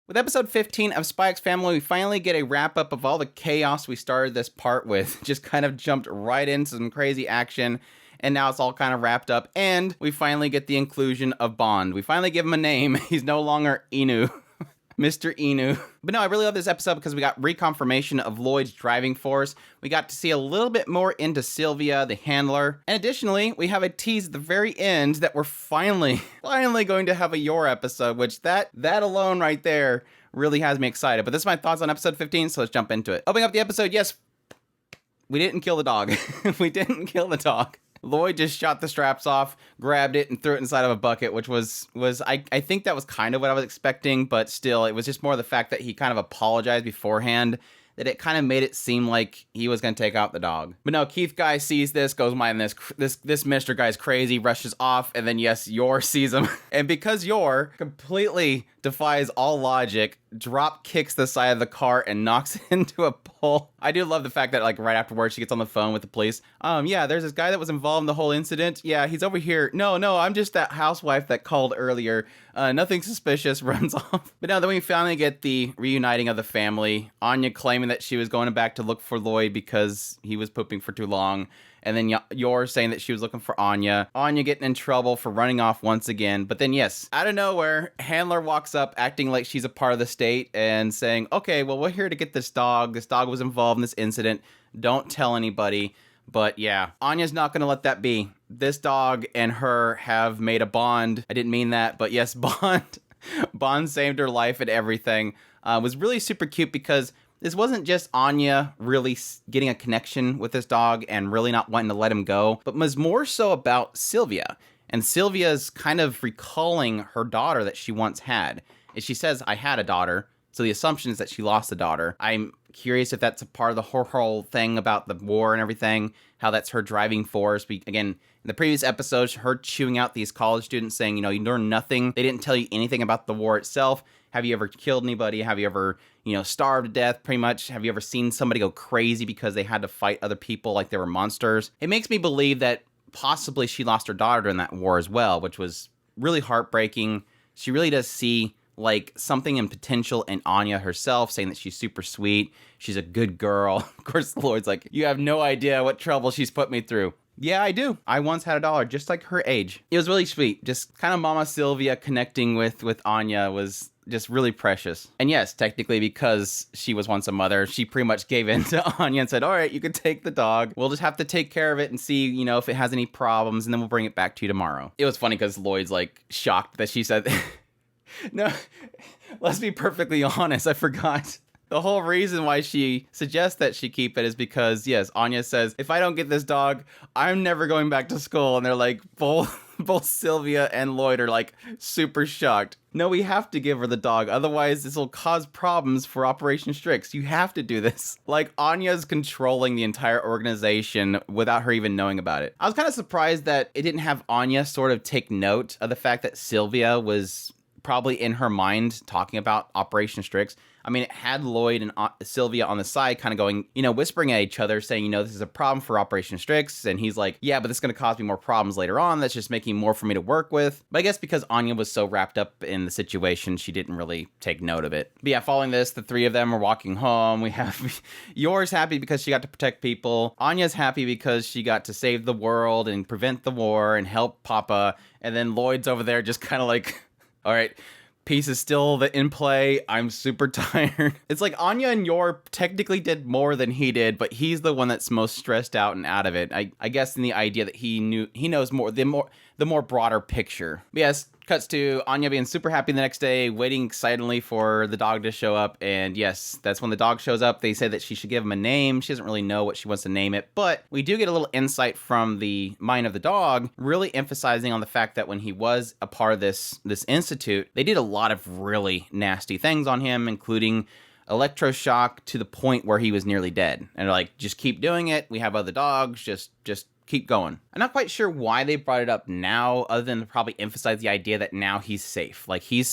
With episode 15 of Spy X Family, we finally get a wrap up of all the chaos we started this part with. Just kind of jumped right into some crazy action, and now it's all kind of wrapped up, and we finally get the inclusion of Bond. We finally give him a name. He's no longer Inu. Mr. Inu. But no, I really love this episode because we got reconfirmation of Lloyd's driving force. We got to see a little bit more into Sylvia, the handler. And additionally, we have a tease at the very end that we're finally going to have a Yor episode, which that alone right there really has me excited. But this is my thoughts on episode 15, so let's jump into it. Opening up the episode, yes, we didn't kill the dog. We didn't kill the dog. Lloyd just shot the straps off, grabbed it, and threw it inside of a bucket, which was I think that was kind of what I was expecting, but still, it was just more the fact that he kind of apologized beforehand, that it kind of made it seem like he was going to take out the dog. But no, Keith guy sees this, goes, man, this minister guy's crazy, rushes off, and then yes, Yor sees him. And because Yor completely defies all logic, drop kicks the side of the car and knocks it into a pole. I do love the fact that, like, right afterwards, she gets on the phone with the police. Yeah, there's this guy that was involved in the whole incident. Yeah, he's over here. No, I'm just that housewife that called earlier. Nothing suspicious, runs off. But now then we finally get the reuniting of the family. Anya claiming that she was going back to look for Lloyd because he was pooping for too long. And then Yor saying that she was looking for Anya. Anya getting in trouble for running off once again. But then, yes, out of nowhere, Handler walks up acting like she's a part of the state and saying, okay, well, we're here to get this dog. This dog was involved in this incident. Don't tell anybody. But yeah, Anya's not going to let that be. This dog and her have made a bond. I didn't mean that, but yes, Bond saved her life and everything. Was really super cute because this wasn't just Anya really getting a connection with this dog and really not wanting to let him go, but was more so about Sylvia. And Sylvia's kind of recalling her daughter that she once had. And she says, I had a daughter. So the assumption is that she lost a daughter. I'm curious if that's a part of the whole thing about the war and everything, how that's her driving force. Again, in the previous episodes, her chewing out these college students saying, you learn nothing. They didn't tell you anything about the war itself. Have you ever killed anybody? Have you ever, starved to death, pretty much? Have you ever seen somebody go crazy because they had to fight other people like they were monsters? It makes me believe that possibly she lost her daughter during that war as well, which was really heartbreaking. She really does see like something in potential in Anya herself, saying that she's super sweet, she's a good girl. Of course, Lloyd's like, you have no idea what trouble she's put me through. Yeah, I do. I once had a daughter just like her age. It was really sweet. Just kind of Mama Sylvia connecting with Anya was just really precious. And yes, technically because she was once a mother, she pretty much gave in to Anya and said, all right, you can take the dog. We'll just have to take care of it and see, if it has any problems, and then we'll bring it back to you tomorrow. It was funny because Lloyd's like shocked that she said no, let's be perfectly honest, I forgot. The whole reason why she suggests that she keep it is because, yes, Anya says, if I don't get this dog, I'm never going back to school. And they're like, both Sylvia and Lloyd are like super shocked. No, we have to give her the dog. Otherwise, this will cause problems for Operation Strix. You have to do this. Like, Anya's controlling the entire organization without her even knowing about it. I was kind of surprised that it didn't have Anya sort of take note of the fact that Sylvia was probably in her mind talking about Operation Strix. I mean, it had Lloyd and Sylvia on the side kind of going, whispering at each other, saying, this is a problem for Operation Strix. And he's like, yeah, but this is going to cause me more problems later on. That's just making more for me to work with. But I guess because Anya was so wrapped up in the situation, she didn't really take note of it. But yeah, following this, the three of them are walking home. We have Yor's happy because she got to protect people. Anya's happy because she got to save the world and prevent the war and help Papa. And then Lloyd's over there just kind of like, all right, peace is still in play. I'm super tired. It's like Anya and Yor technically did more than he did, but he's the one that's most stressed out and out of it. I guess in the idea that he knows more, the more broader picture. But yes, cuts to Anya being super happy the next day, waiting excitedly for the dog to show up. And yes, that's when the dog shows up. They say that she should give him a name. She doesn't really know what she wants to name it, but we do get a little insight from the mind of the dog, really emphasizing on the fact that when he was a part of this institute, they did a lot of really nasty things on him, including electroshock to the point where he was nearly dead. And they're like, just keep doing it. We have other dogs. Just keep going. I'm not quite sure why they brought it up now, other than to probably emphasize the idea that now he's safe. Like he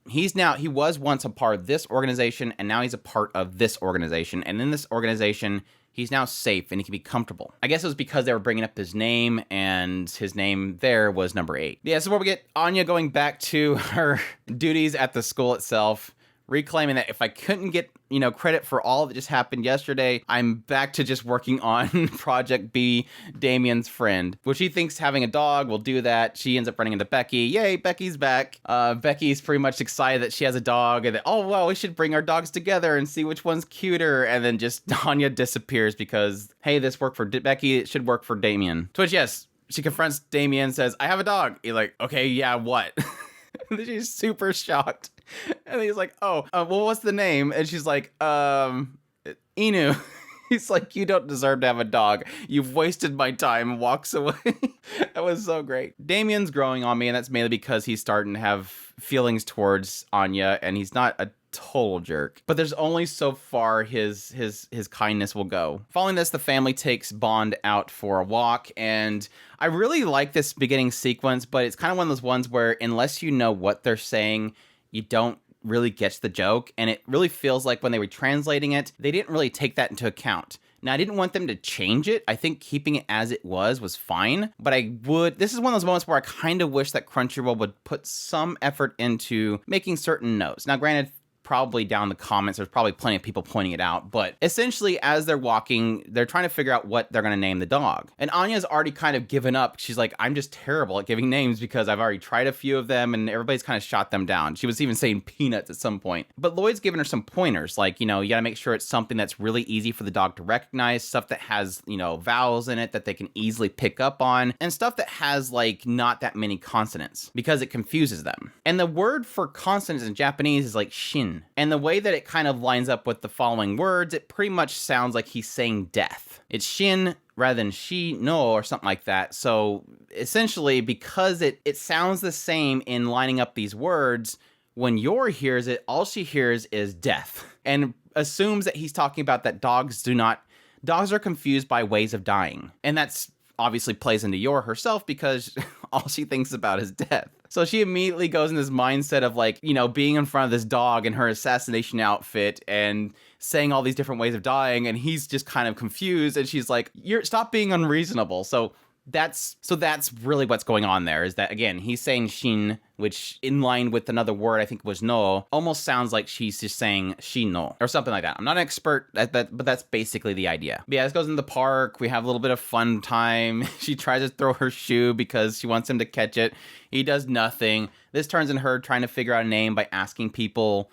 was once a part of this organization, and now he's a part of this organization. And in this organization, he's now safe and he can be comfortable. I guess it was because they were bringing up his name, and his name there was number 8. Yeah, so where we get Anya going back to her duties at the school itself, reclaiming that if I couldn't get, credit for all that just happened yesterday, I'm back to just working on Project B, Damien's friend, which he thinks having a dog will do that. She ends up running into Becky. Yay, Becky's back. Becky's pretty much excited that she has a dog and that, oh, well, we should bring our dogs together and see which one's cuter. And then just Anya disappears because, hey, this worked for Becky. It should work for Damien. To which, yes, she confronts Damien and says, I have a dog. He's like, okay, yeah, what? She's super shocked. And he's like, oh, well, what's the name? And she's like, Inu. He's like, you don't deserve to have a dog. You've wasted my time, and walks away. That was so great. Damien's growing on me, and that's mainly because he's starting to have feelings towards Anya, and he's not a total jerk. But there's only so far his kindness will go. Following this, the family takes Bond out for a walk, and I really like this beginning sequence, but it's kind of one of those ones where unless you know what they're saying, you don't really get the joke, and it really feels like when they were translating it, they didn't really take that into account. Now, I didn't want them to change it. I think keeping it as it was fine, but this is one of those moments where I kind of wish that Crunchyroll would put some effort into making certain notes. Now, granted, probably down in the comments, there's probably plenty of people pointing it out, but essentially as they're walking, they're trying to figure out what they're going to name the dog. And Anya's already kind of given up. She's like, I'm just terrible at giving names because I've already tried a few of them and everybody's kind of shot them down. She was even saying Peanuts at some point. But Lloyd's given her some pointers, like, you got to make sure it's something that's really easy for the dog to recognize, stuff that has, vowels in it that they can easily pick up on, and stuff that has, like, not that many consonants because it confuses them. And the word for consonants in Japanese is like shin. And the way that it kind of lines up with the following words, it pretty much sounds like he's saying death. It's shin rather than shi no or something like that. So essentially, because it sounds the same in lining up these words, when Yor hears it, all she hears is death and assumes that he's talking about that dogs are confused by ways of dying. And that's obviously plays into Yor herself because all she thinks about is death. So she immediately goes in this mindset of like, being in front of this dog in her assassination outfit and saying all these different ways of dying. And he's just kind of confused. And she's like, stop being unreasonable. So that's really what's going on there is that, again, he's saying shin, which in line with another word, I think was no, almost sounds like she's just saying shi no or something like that. I'm not an expert at that, but that's basically the idea. But yeah, this goes in the park. We have a little bit of fun time. She tries to throw her shoe because she wants him to catch it. He does nothing. This turns in her trying to figure out a name by asking people,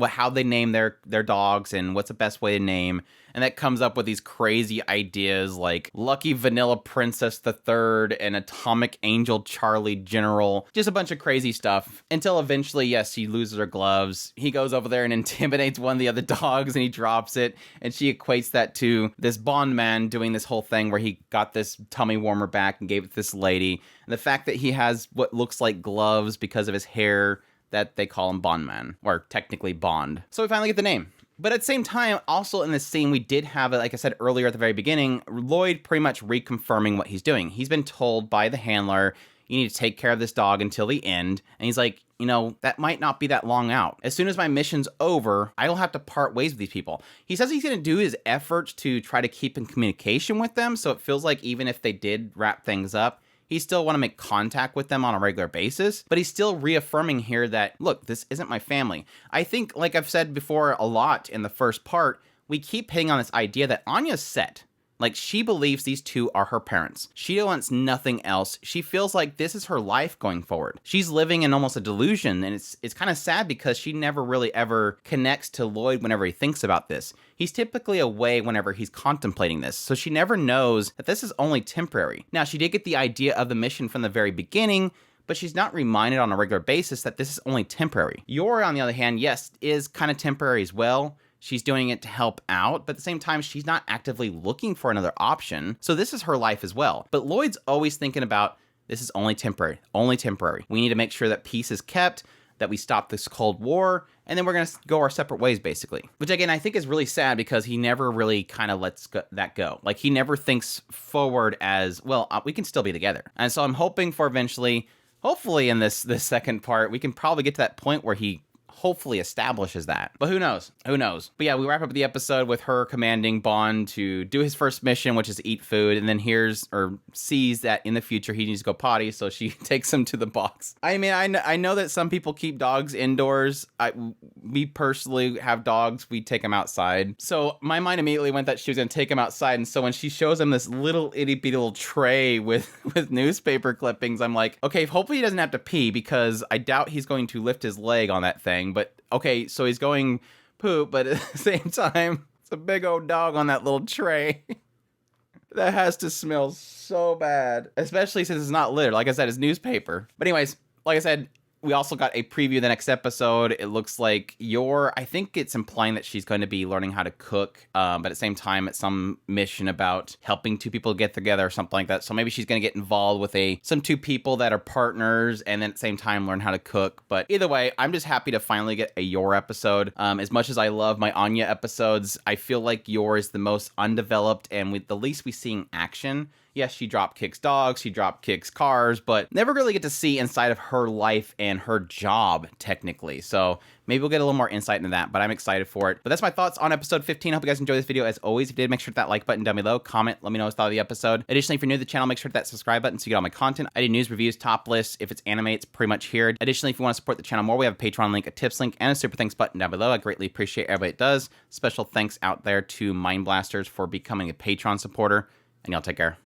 how they name their dogs and what's the best way to name. And that comes up with these crazy ideas like Lucky Vanilla Princess the Third and Atomic Angel Charlie General. Just a bunch of crazy stuff until eventually, yes, she loses her gloves. He goes over there and intimidates one of the other dogs and he drops it. And she equates that to this Bond man doing this whole thing where he got this tummy warmer back and gave it to this lady. And the fact that he has what looks like gloves because of his hair, that they call him Bond Man, or technically Bond. So we finally get the name. But at the same time, also in this scene, we did have, like I said earlier at the very beginning, Lloyd pretty much reconfirming what he's doing. He's been told by the handler, you need to take care of this dog until the end. And he's like, that might not be that long out. As soon as my mission's over, I will have to part ways with these people. He says he's going to do his efforts to try to keep in communication with them. So it feels like even if they did wrap things up, he still want to make contact with them on a regular basis, but he's still reaffirming here that, look, this isn't my family. I think, like I've said before a lot in the first part, we keep hitting on this idea that Anya's set. Like, she believes these two are her parents. She wants nothing else. She feels like this is her life going forward. She's living in almost a delusion, and it's kind of sad because she never really ever connects to Lloyd whenever he thinks about this. He's typically away whenever he's contemplating this, so she never knows that this is only temporary. Now, she did get the idea of the mission from the very beginning, but she's not reminded on a regular basis that this is only temporary. Yor, on the other hand, yes, is kind of temporary as well. She's doing it to help out, but at the same time, she's not actively looking for another option. So this is her life as well. But Lloyd's always thinking about, this is only temporary, only temporary. We need to make sure that peace is kept, that we stop this Cold War, and then we're going to go our separate ways, basically. Which, again, I think is really sad because he never really kind of lets that go. Like, he never thinks forward as, well, we can still be together. And so I'm hoping for eventually, hopefully in this second part, we can probably get to that point where he hopefully establishes that. But who knows? Who knows? But yeah, we wrap up the episode with her commanding Bond to do his first mission, which is eat food, and then hears or sees that in the future he needs to go potty, so she takes him to the box. I mean, I know that some people keep dogs indoors. We personally have dogs. We take them outside. So my mind immediately went that she was going to take him outside, and so when she shows him this little itty bitty little tray with newspaper clippings, I'm like, okay, hopefully he doesn't have to pee, because I doubt he's going to lift his leg on that thing. But okay, so he's going poop, but at the same time, it's a big old dog on that little tray. That has to smell so bad, especially since it's not litter. Like I said, it's newspaper. But anyways, like I said, we also got a preview of the next episode. It looks like I think it's implying that she's going to be learning how to cook, but at the same time, it's some mission about helping two people get together or something like that. So maybe she's going to get involved with some two people that are partners and then at the same time learn how to cook. But either way, I'm just happy to finally get a Yor episode. As much as I love my Anya episodes, I feel like Yor is the most undeveloped and with the least we see in action. Yes, she drop kicks dogs, she drop kicks cars, but never really get to see inside of her life and her job, technically. So maybe we'll get a little more insight into that, but I'm excited for it. But that's my thoughts on episode 15. I hope you guys enjoyed this video. As always, if you did, make sure to hit that like button down below. Comment, let me know what you thought of the episode. Additionally, if you're new to the channel, make sure to hit that subscribe button so you get all my content. I do news, reviews, top lists. If it's anime, it's pretty much here. Additionally, if you want to support the channel more, we have a Patreon link, a tips link, and a super thanks button down below. I greatly appreciate everybody that does. Special thanks out there to Mind Blasters for becoming a Patreon supporter, and y'all take care.